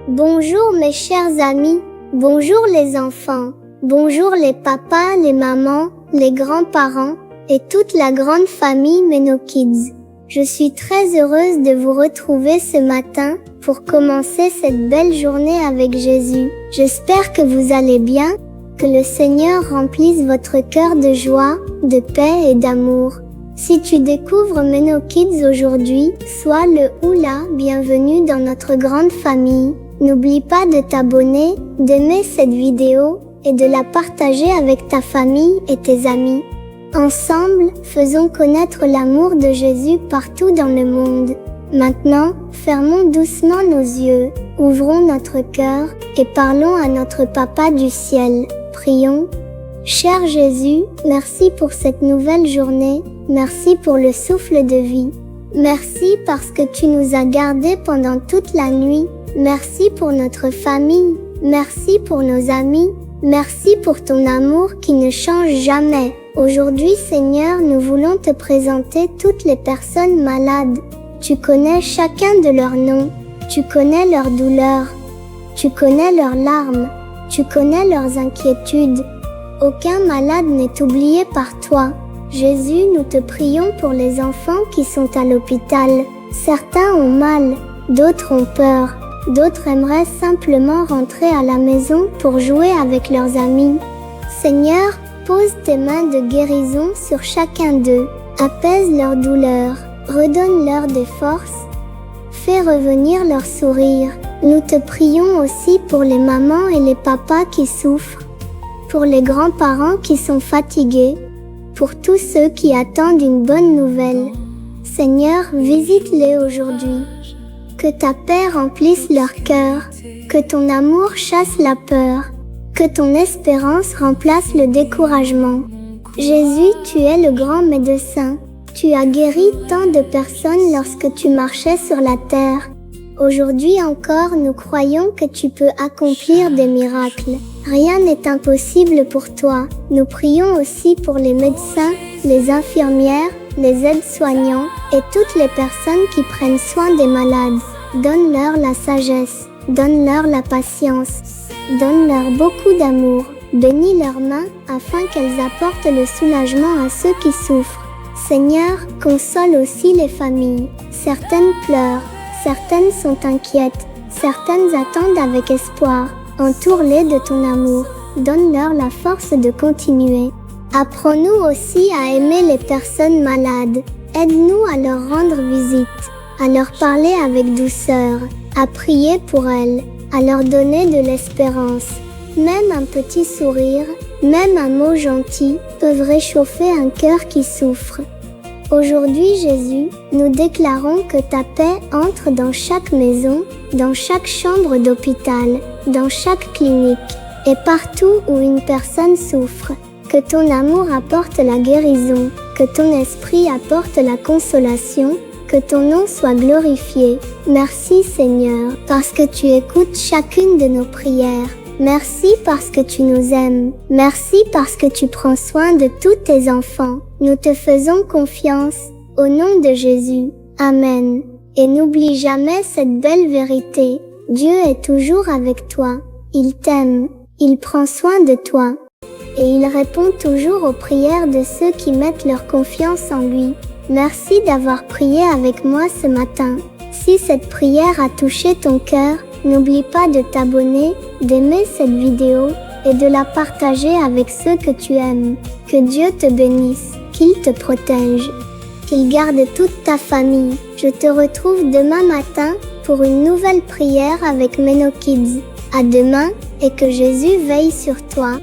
Bonjour mes chers amis, bonjour les enfants, bonjour les papas, les mamans, les grands-parents et toute la grande famille Meno-Kids. Je suis très heureuse de vous retrouver ce matin pour commencer cette belle journée avec Jésus. J'espère que vous allez bien, que le Seigneur remplisse votre cœur de joie, de paix et d'amour. Si tu découvres Meno-Kids aujourd'hui, sois le ou la bienvenue dans notre grande famille. N'oublie pas de t'abonner, d'aimer cette vidéo et de la partager avec ta famille et tes amis. Ensemble, faisons connaître l'amour de Jésus partout dans le monde. Maintenant, fermons doucement nos yeux, ouvrons notre cœur et parlons à notre Papa du ciel. Prions. Cher Jésus, merci pour cette nouvelle journée, merci pour le souffle de vie. Merci parce que tu nous as gardés pendant toute la nuit. Merci pour notre famille, merci pour nos amis, merci pour ton amour qui ne change jamais. Aujourd'hui, Seigneur, nous voulons te présenter toutes les personnes malades. Tu connais chacun de leurs noms, tu connais leurs douleurs, tu connais leurs larmes, tu connais leurs inquiétudes. Aucun malade n'est oublié par toi. Jésus, nous te prions pour les enfants qui sont à l'hôpital. Certains ont mal, d'autres ont peur. D'autres aimeraient simplement rentrer à la maison pour jouer avec leurs amis. Seigneur, pose tes mains de guérison sur chacun d'eux. Apaise leur douleur, redonne-leur des forces. Fais revenir leur sourire. Nous te prions aussi pour les mamans et les papas qui souffrent, pour les grands-parents qui sont fatigués, pour tous ceux qui attendent une bonne nouvelle. Seigneur, visite-les aujourd'hui. Que ta paix remplisse leur cœur, que ton amour chasse la peur, que ton espérance remplace le découragement. Jésus, tu es le grand médecin. Tu as guéri tant de personnes lorsque tu marchais sur la terre. Aujourd'hui encore, nous croyons que tu peux accomplir des miracles. Rien n'est impossible pour toi. Nous prions aussi pour les médecins, les infirmières, les aides-soignants et toutes les personnes qui prennent soin des malades. Donne-leur la sagesse, donne-leur la patience, donne-leur beaucoup d'amour. Bénis leurs mains afin qu'elles apportent le soulagement à ceux qui souffrent. Seigneur, console aussi les familles. Certaines pleurent, certaines sont inquiètes, certaines attendent avec espoir. Entoure-les de ton amour, donne-leur la force de continuer. Apprends-nous aussi à aimer les personnes malades. Aide-nous à leur rendre visite, à leur parler avec douceur, à prier pour elles, à leur donner de l'espérance. Même un petit sourire, même un mot gentil peuvent réchauffer un cœur qui souffre. Aujourd'hui, Jésus, nous déclarons que ta paix entre dans chaque maison, dans chaque chambre d'hôpital, dans chaque clinique et partout où une personne souffre. Que ton amour apporte la guérison, que ton esprit apporte la consolation, que ton nom soit glorifié. Merci Seigneur, parce que tu écoutes chacune de nos prières. Merci parce que tu nous aimes. Merci parce que tu prends soin de tous tes enfants. Nous te faisons confiance. Au nom de Jésus. Amen. Et n'oublie jamais cette belle vérité. Dieu est toujours avec toi. Il t'aime. Il prend soin de toi. Et il répond toujours aux prières de ceux qui mettent leur confiance en lui. Merci d'avoir prié avec moi ce matin. Si cette prière a touché ton cœur, n'oublie pas de t'abonner, d'aimer cette vidéo et de la partager avec ceux que tu aimes. Que Dieu te bénisse, qu'il te protège, qu'il garde toute ta famille. Je te retrouve demain matin pour une nouvelle prière avec Meno-Kids. À demain et que Jésus veille sur toi.